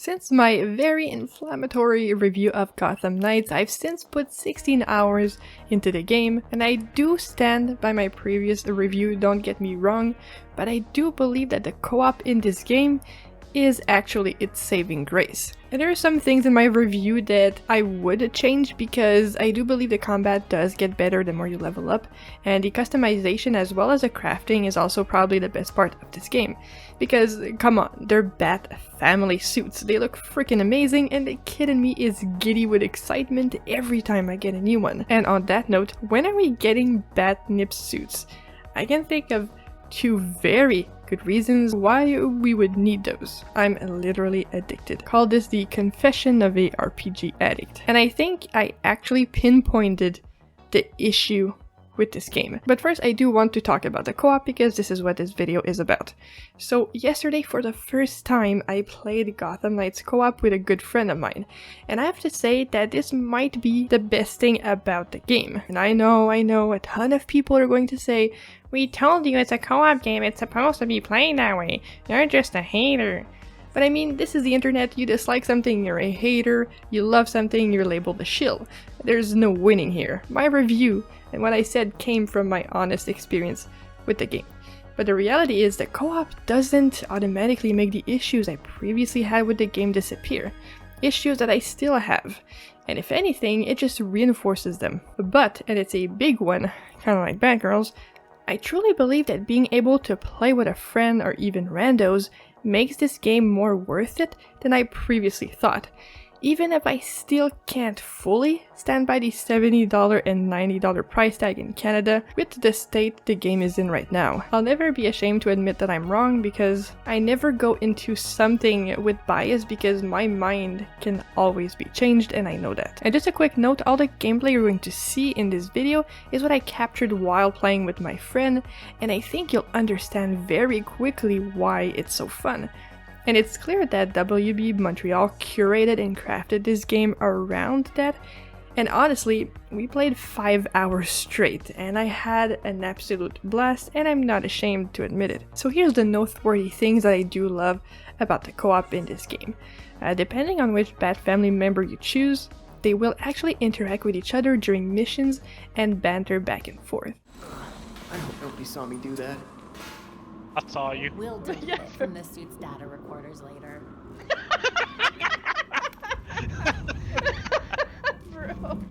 Since my very inflammatory review of Gotham Knights, I've since put 16 hours into the game, and I do stand by my previous review, don't get me wrong, but I do believe that the co-op in this game is actually its saving grace. And there are some things in my review that I would change because I do believe the combat does get better the more you level up, and the customization as well as the crafting is also probably the best part of this game. Because, come on, they're Bat family suits, they look freaking amazing, and the kid in me is giddy with excitement every time I get a new one. And on that note, when are we getting Bat nip suits? I can think of two very good reasons why we would need those. I'm literally addicted. Call this the confession of a RPG addict. And I think I actually pinpointed the issue with this game. But first I do want to talk about the co-op because this is what this video is about. So yesterday for the first time I played Gotham Knights co-op with a good friend of mine. And I have to say that this might be the best thing about the game. And I know a ton of people are going to say, "We told you it's a co-op game, it's supposed to be played that way. You're just a hater." But I mean, this is the internet, you dislike something, you're a hater, you love something, you're labeled a shill. There's no winning here. My review and what I said came from my honest experience with the game. But the reality is that co-op doesn't automatically make the issues I previously had with the game disappear. Issues that I still have. And if anything, it just reinforces them. But, and it's a big one, kinda like Batgirls, I truly believe that being able to play with a friend or even randos makes this game more worth it than I previously thought. Even if I still can't fully stand by the $70 and $90 price tag in Canada with the state the game is in right now. I'll never be ashamed to admit that I'm wrong because I never go into something with bias because my mind can always be changed and I know that. And just a quick note, all the gameplay you're going to see in this video is what I captured while playing with my friend, and I think you'll understand very quickly why it's so fun. And it's clear that WB Montreal curated and crafted this game around that, and honestly, we played 5 hours straight, and I had an absolute blast, and I'm not ashamed to admit it. So here's the noteworthy things that I do love about the co-op in this game. Depending on which Bat family member you choose, they will actually interact with each other during missions and banter back and forth. I hope nobody saw me do that. I saw you. We'll delete it from the suit's data recorders later.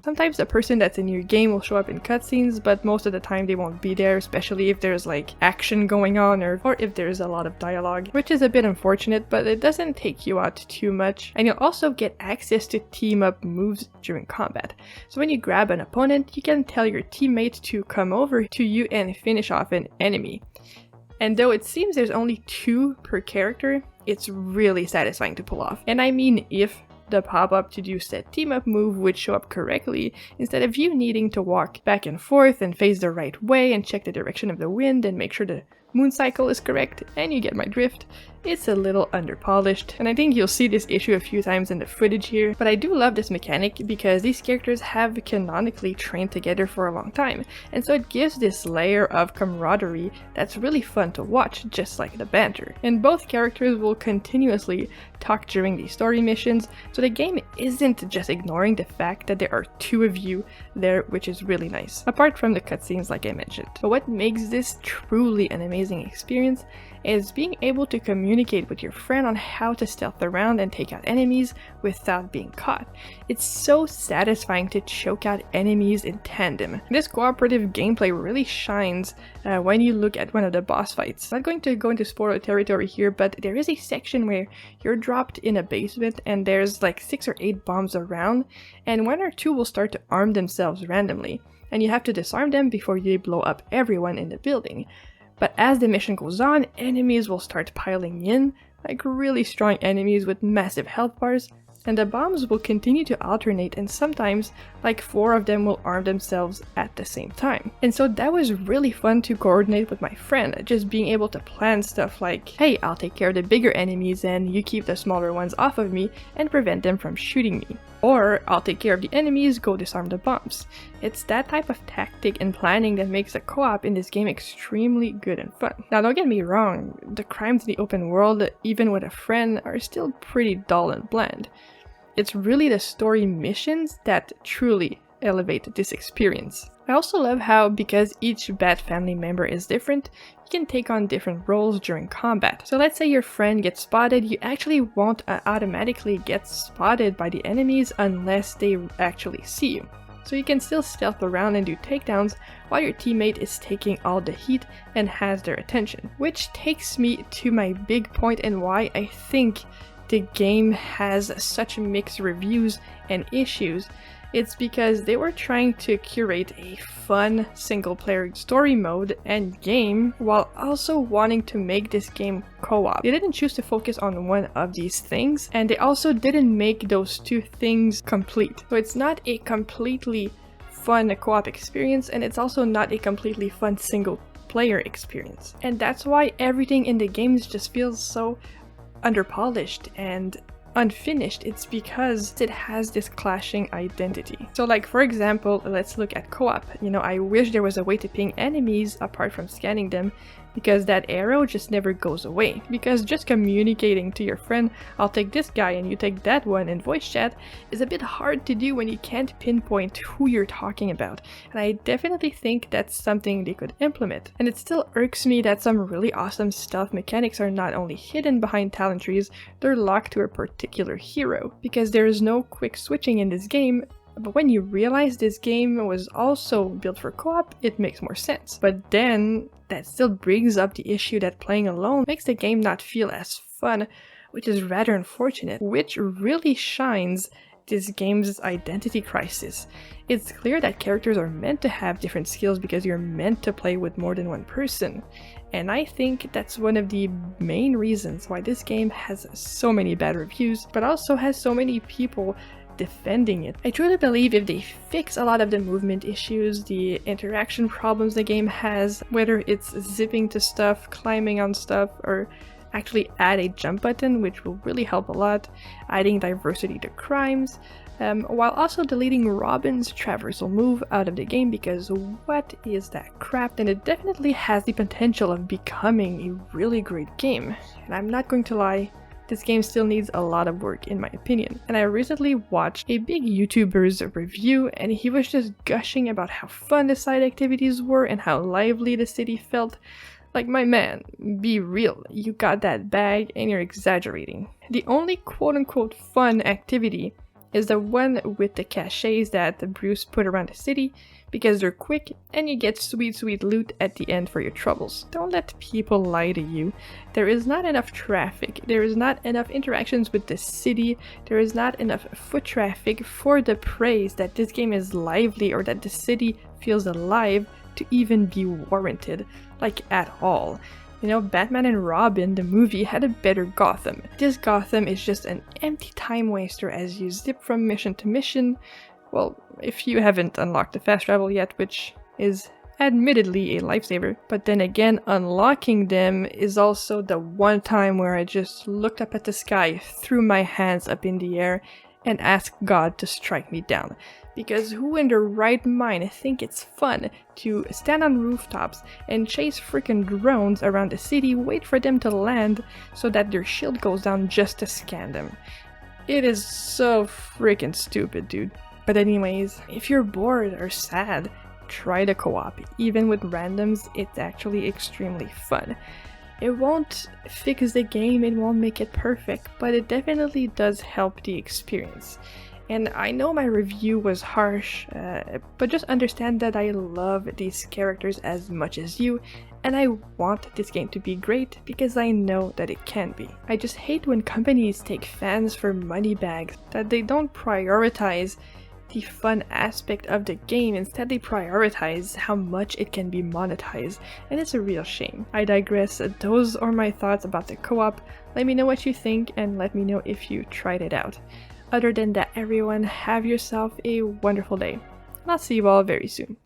Sometimes the person that's in your game will show up in cutscenes, but most of the time they won't be there, especially if there's like action going on or if there's a lot of dialogue, which is a bit unfortunate, but it doesn't take you out too much. And you'll also get access to team up moves during combat. So when you grab an opponent, you can tell your teammate to come over to you and finish off an enemy. And though it seems there's only 2 per character, it's really satisfying to pull off. And I mean if the pop-up to do said team-up move would show up correctly, instead of you needing to walk back and forth and face the right way and check the direction of the wind and make sure the moon cycle is correct, and you get my drift. It's a little underpolished, and I think you'll see this issue a few times in the footage here, but I do love this mechanic because these characters have canonically trained together for a long time, and so it gives this layer of camaraderie that's really fun to watch, just like the banter. And both characters will continuously talk during these story missions, so the game isn't just ignoring the fact that there are 2 of you there, which is really nice, apart from the cutscenes like I mentioned. But what makes this truly an amazing experience is being able to communicate with your friend on how to stealth around and take out enemies without being caught. It's so satisfying to choke out enemies in tandem. This cooperative gameplay really shines when you look at one of the boss fights. I'm not going to go into spoiler territory here, but there is a section where you're dropped in a basement and there's like 6 or 8 bombs around, and 1 or 2 will start to arm themselves randomly, and you have to disarm them before you blow up everyone in the building. But as the mission goes on, enemies will start piling in, like really strong enemies with massive health bars, and the bombs will continue to alternate, and sometimes like 4 of them will arm themselves at the same time. And so that was really fun to coordinate with my friend, just being able to plan stuff like, hey, I'll take care of the bigger enemies and you keep the smaller ones off of me and prevent them from shooting me. Or I'll take care of the enemies, go disarm the bombs. It's that type of tactic and planning that makes the co-op in this game extremely good and fun. Now don't get me wrong, the crimes in the open world, even with a friend, are still pretty dull and bland. It's really the story missions that truly elevate this experience. I also love how, because each Bat family member is different, you can take on different roles during combat. So let's say your friend gets spotted, you actually won't automatically get spotted by the enemies unless they actually see you. So you can still stealth around and do takedowns while your teammate is taking all the heat and has their attention. Which takes me to my big point and why I think the game has such mixed reviews and issues. It's because they were trying to curate a fun single-player story mode and game while also wanting to make this game co-op. They didn't choose to focus on one of these things, and they also didn't make those two things complete. So it's not a completely fun co-op experience, and it's also not a completely fun single-player experience. And that's why everything in the games just feels so underpolished and unfinished. It's because it has this clashing identity. So like, for example, let's look at co-op. I wish there was a way to ping enemies apart from scanning them, because that arrow just never goes away. Because just communicating to your friend, I'll take this guy and you take that one in voice chat, is a bit hard to do when you can't pinpoint who you're talking about. And I definitely think that's something they could implement. And it still irks me that some really awesome stealth mechanics are not only hidden behind talent trees, they're locked to a particular hero. Because there is no quick switching in this game. But when you realize this game was also built for co-op, it makes more sense. But then, that still brings up the issue that playing alone makes the game not feel as fun, which is rather unfortunate, which really shines this game's identity crisis. It's clear that characters are meant to have different skills because you're meant to play with more than one person. And I think that's one of the main reasons why this game has so many bad reviews, but also has so many people defending it. I truly believe if they fix a lot of the movement issues, the interaction problems the game has, whether it's zipping to stuff, climbing on stuff, or actually add a jump button, which will really help a lot, adding diversity to crimes, while also deleting Robin's traversal move out of the game, because what is that crap? And it definitely has the potential of becoming a really great game. And I'm not going to lie, this game still needs a lot of work in my opinion. And I recently watched a big YouTuber's review, and he was just gushing about how fun the side activities were and how lively the city felt. Like, my man, be real, you got that bag and you're exaggerating. The only quote-unquote fun activity is the one with the cachets that Bruce put around the city, because they're quick and you get sweet loot at the end for your troubles. Don't let people lie to you. There is not enough traffic, there is not enough interactions with the city, there is not enough foot traffic for the praise that this game is lively or that the city feels alive to even be warranted, like at all. Batman and Robin, the movie, had a better Gotham. This Gotham is just an empty time waster as you zip from mission to mission. Well, if you haven't unlocked the fast travel yet, which is admittedly a lifesaver. But then again, unlocking them is also the one time where I just looked up at the sky, threw my hands up in the air, and asked God to strike me down. Because who in their right mind think it's fun to stand on rooftops and chase freaking drones around the city, wait for them to land so that their shield goes down just to scan them? It is so freaking stupid, dude. But anyways, if you're bored or sad, try the co-op. Even with randoms, it's actually extremely fun. It won't fix the game, it won't make it perfect, but it definitely does help the experience. And I know my review was harsh, but just understand that I love these characters as much as you, and I want this game to be great because I know that it can be. I just hate when companies take fans for money bags, that they don't prioritize the fun aspect of the game. Instead, they prioritize how much it can be monetized, and it's a real shame. I digress. Those are my thoughts about the co-op. Let me know what you think, and let me know if you tried it out. Other than that, everyone, have yourself a wonderful day. And I'll see you all very soon.